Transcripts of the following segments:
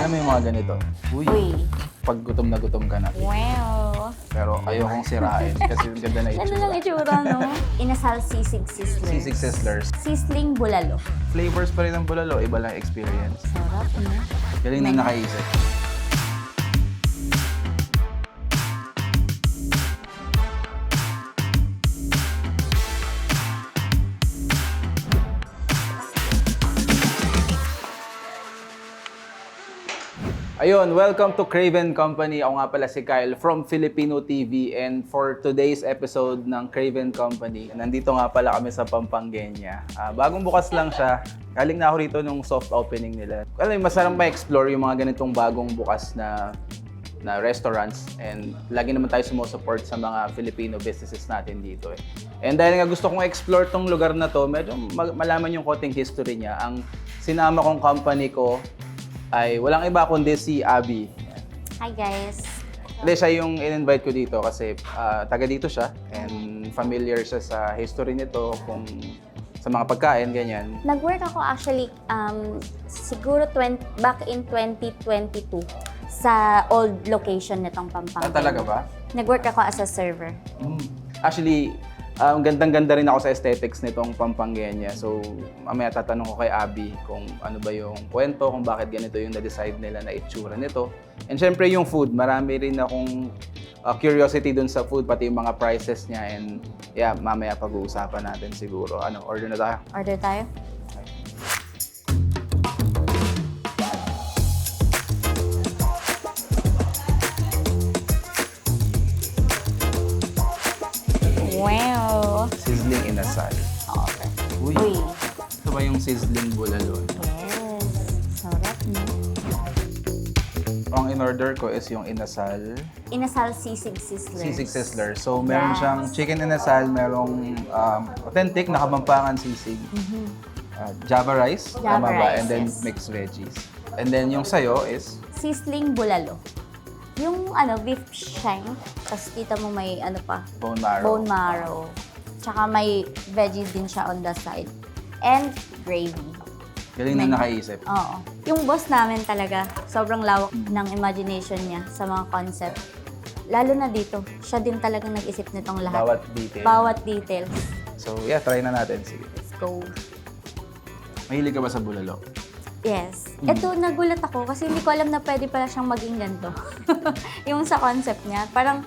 Alam mo yung mga ganito? Uy, Uy. pag gutom na gutom ka na. Wow. Pero ayokong sirain kasi ang ganda na Ano lang itsura. itsura, no? Inasal sisig sizzlers. Sisig Sizzlers. Sizzling bulalo. Flavors pa rin ng bulalo, iba lang experience. Sarap, no? Galing nang nakaisip. Ayun, welcome to Craven Company. Ako nga pala si Kyle from Filipino TV, and for today's episode ng Craven Company, nandito nga pala kami sa Pampangenia. Bagong bukas lang siya. Galing na ako rito nung soft opening nila. Alam mo, masarap ma-explore yung mga ganitong bagong bukas na restaurants, and lagi naman tayo sumusupport sa mga Filipino businesses natin dito eh. And dahil nga gusto kong explore tong lugar na to, medyo malaman yung konting history niya. Ang sinama kong company ko ay walang iba kundi si Abby. Hi, guys. Hindi, siya yung in-invite ko dito kasi taga dito siya and familiar siya sa history nito, kung sa mga pagkain, ganyan. Nag-work ako actually siguro back in 2022 sa old location nitong Pampanga. Talaga ba? Nag-work ako as a server. Actually, gandang-ganda rin ako sa aesthetics nitong Pampangenia. So, mamaya tatanong ko kay Abby kung ano ba yung kwento, kung bakit ganito yung na-decide nila na itsura nito. And syempre yung food, marami rin akong curiosity dun sa food, pati yung mga prices niya. And yeah, mamaya pag-uusapan natin siguro. Ano, order na tayo? Order tayo? Wow. Sizzling inasal. Okay. Uy, Uy. ito ba yung sizzling bulalo? Yes. Sarap, no? Ang in-order ko is yung inasal. Inasal sisig sizzlers. Sisig Sizzler. So, meron Yes. siyang chicken inasal, merong authentic na Kapampangan sisig. Java rice, Java tama ba? rice, And then yes. mixed veggies. And then yung sayo is Sizzling bulalo. Yung beef shank, tapos kita mo may bone marrow. bone marrow. Tsaka may veggie din siya on the side. And gravy. Galing na nakaisip. Oo. Yung boss namin talaga, sobrang lawak ng imagination niya sa mga concept. Lalo na dito, siya din talagang nag-isip nitong lahat. Bawat detail. Bawat details. So, yeah, try na natin. Sige. Let's go. Mahilig ka ba sa bulalo? Yes. Ito, nagulat ako kasi hindi ko alam na pwede pala siyang maging ganito. Yung sa concept niya, parang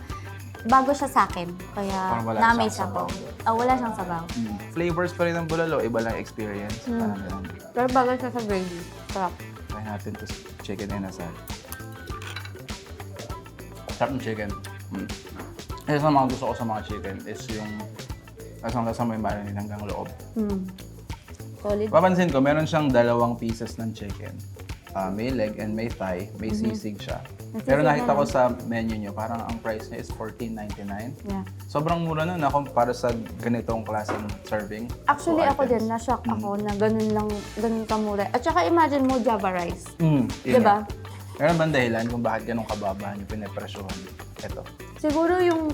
bago siya sa akin. Kaya Parang wala na-amaze siyang ako. sabaw. Wala siyang sabaw. Flavors pa rin ng bulalo, iba lang experience. Parang ganun. Pero bago siya sa gravy. Sarap. Try natin to chicken inasal. Sarap ng chicken. Isa sa mga gusto ko sa mga chicken is yung lasang-lasa may marinade hanggang loob. Solid. Papansin ko, meron siyang dalawang pieces ng chicken. May leg and may thigh. May sisig siya. Pero nakita ko sa menu nyo, parang ang price niya is $14.99. Yeah. Sobrang mura nun para sa ganitong klaseng serving. Actually, Two ako items. din, na-shock ako na ganun kamura. At saka imagine mo, Java rice. Yun Diba? nga. Meron bang dahilan kung bakit ganun kababa yung pinapresyohan? Ito. Siguro yung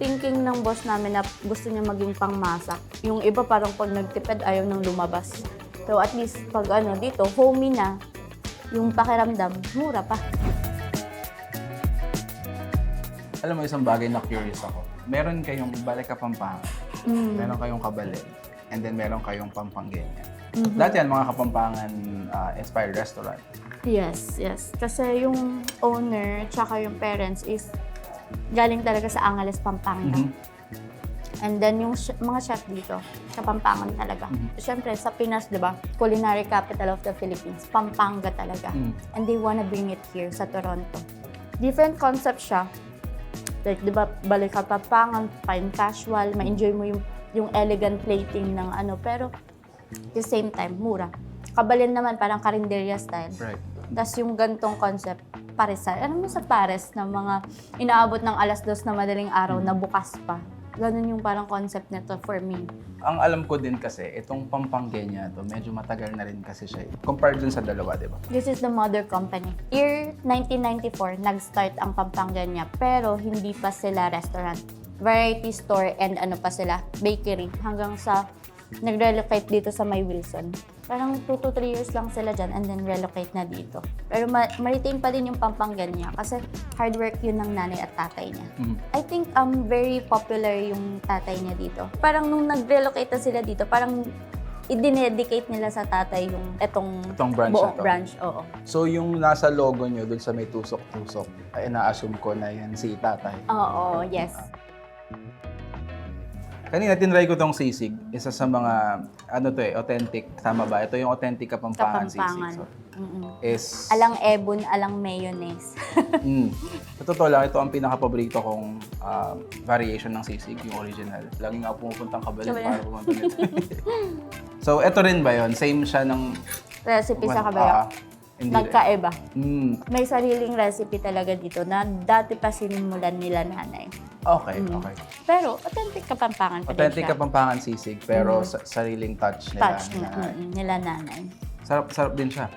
thinking ng boss namin na gusto niya maging pangmasa. Yung iba parang pag nagtipid, ayaw nang lumabas. So at least pag dito, homey na, yung pakiramdam, mura pa. Alam mo, isang bagay na curious ako. Meron kayong balik Kapampangan, meron kayong Kabalin, and then meron kayong Pampangenia. Dati yan, mga Kapampangan inspired restaurant. Yes, yes. Kasi yung owner, tsaka yung parents is galing talaga sa Angeles, Pampanga. And then yung mga chef dito, sa Pampangan talaga. Siyempre, sa Pinas, di ba? Culinary capital of the Philippines. Pampanga talaga. And they wanna bring it here sa Toronto. Different concept siya. Like, di ba, balik ka Pampangan, fine casual, ma-enjoy mo yung elegant plating ng pero at the same time, mura. Kabalin naman, parang karinderya style. Right. Tapos yung gantong concept, paresan. Ano mo sa pares na mga inaabot ng 2:00 na madaling araw na bukas pa. Ganun yung parang concept nito for me. Ang alam ko din kasi, itong Pampangenia to, medyo matagal na rin kasi siya. Compared dun sa dalawa, di ba? This is the mother company. Year 1994, nag-start ang Pampangenia, pero hindi pa sila restaurant. Variety store and pa sila, bakery. Hanggang sa nag-relocate dito sa May Wilson. Parang 2 to 3 years lang sila dyan and then relocate na dito. Pero ma-retain pa din yung Pampanga niya kasi hard work yun ng nanay at tatay niya. I think very popular yung tatay niya dito. Parang nung nag-relocate na sila dito, parang i-dedicate nila sa tatay yung itong branch buong na to. branch. Oo. So yung nasa logo nyo dun sa may tusok-tusok, ay na-assume ko na yan si tatay. Oo, yes. Kanina tinry ko tong sisig. Isa sa mga, authentic. Tama ba? Ito yung authentic Kapampangan sisig. Kapampangan. So, Mm-mm. is... Alang ebon, alang mayonnaise. Sa totoo lang, ito ang pinaka-paborito kong variation ng sisig, yung original. Lagi nga pumupuntang Kabalan para pumunta nito. So, ito rin ba yun? Same siya ng... Recipe sa Kabaya. Hindi Nagkaiba. rin. May sariling recipe talaga dito na dati pa sinimulan nila nanay. Okay, okay. Pero authentic Kapampangan pa Authentic din siya. Kapampangan sisig, pero sariling touch nila. Touch nila nanay. Sarap din siya.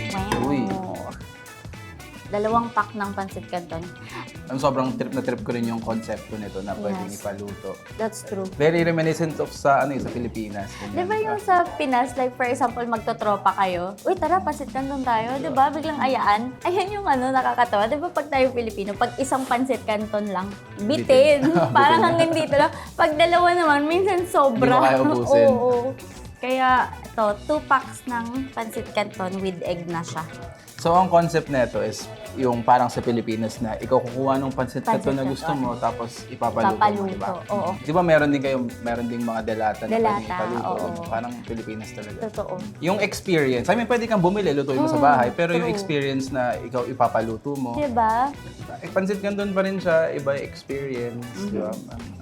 Wow. Uy. 2 pack ng pancit canton. Sobrang trip na trip ko rin yung konsepto nito na pwedeng Yes. ipaluto. That's true. Very reminiscent of sa Pilipinas. Di ba yung sa Pinas, like for example, magtotropa kayo, uy tara, pancit canton tayo, di ba? Biglang ayaan. Ayan yung nakakatawa. Di ba pag tayo Pilipino, pag isang pancit canton lang, bitin. Parang hanggang dito lang. Pag dalawa naman, minsan sobra. Hindi mo kaya ubusin. Oo. Kaya ito, 2 packs ng pancit canton with egg na siya. So, ang concept nito is yung parang sa Pilipinas na ikaw kukuha ng pancit canton na gusto mo tapos ipapaluto mo, di ba? Oo. Di ba meron ding mga delata na pwedeng ipaluto. oo. Parang Pilipinas talaga. Totoo. Yung experience, pwede kang bumili, lutuin mo sa bahay, pero yung experience na ikaw ipapaluto mo, Di ba? pancit canton pa rin siya, iba yung experience, di ba?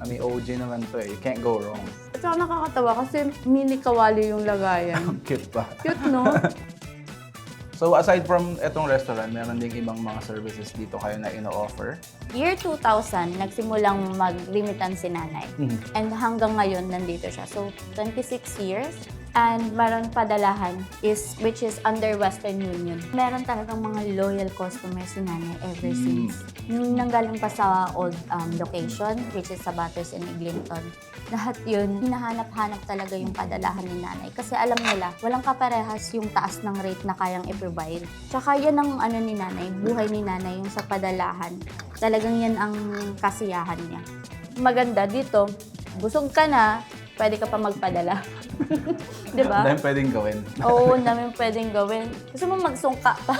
OG naman to You can't go wrong. At saka nakakatawa kasi mini kawali yung lagayan. Cute pa. Cute, no? So aside from etong restaurant, meron ding ibang mga services dito kayo na ino-offer. Year 2000, nagsimulang mag-remittance si nanay. And hanggang ngayon, nandito siya. So, 26 years. And meron padalahan, which is under Western Union. Meron talagang mga loyal customers si nanay ever since. Nung nanggaling pa sa old location, which is sa Batters and Eglinton, lahat yun, hinahanap-hanap talaga yung padalahan ni nanay. Kasi alam nila, walang kaparehas yung taas ng rate na kayang i-provide. Tsaka yan ang ni nanay, buhay ni nanay, yung sa padalahan. Talagang yan ang kasiyahan niya. Maganda dito, busog ka na, pwede ka pa magpadala. Di ba? Dahil pwedeng gawin. Oo, ang daming pwedeng gawin. Gusto mo magsungka pa.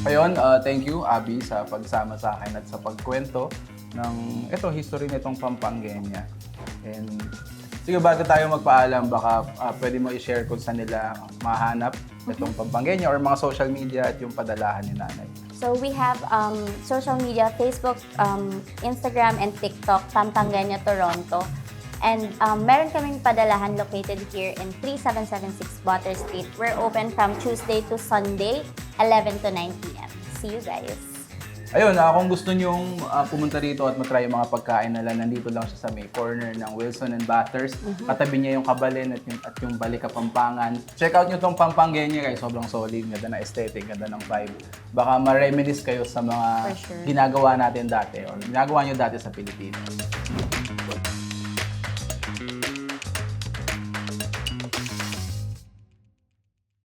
Ayun, thank you Abby sa pagsama sa akin at sa pagkwento ng history nitong Pampangenya. And sige, bago tayo magpaalam, baka pwede mo i-share kung saan nila mahanap itong Pampangenya or mga social media at yung padalahan ni nanay. So we have social media, Facebook, Instagram, and TikTok, Pampangenya Toronto. And meron kaming padalahan located here in 3776 Butter Street. We're open from Tuesday to Sunday, 11 to 9 p.m. See you guys! Ayun, kung gusto nyong pumunta rito at matry yung mga pagkain nila, nandito lang siya sa may corner ng Wilson and Bathurst. Katabi niya yung Kabalin at yung Balik Kapampangan. Check out nyo tong Pampangenya guys, sobrang solid, ganda na aesthetic, ganda ng vibe. Baka ma-reminisce kayo sa mga For sure. ginagawa natin dati or ginagawa nyo dati sa Pilipinas.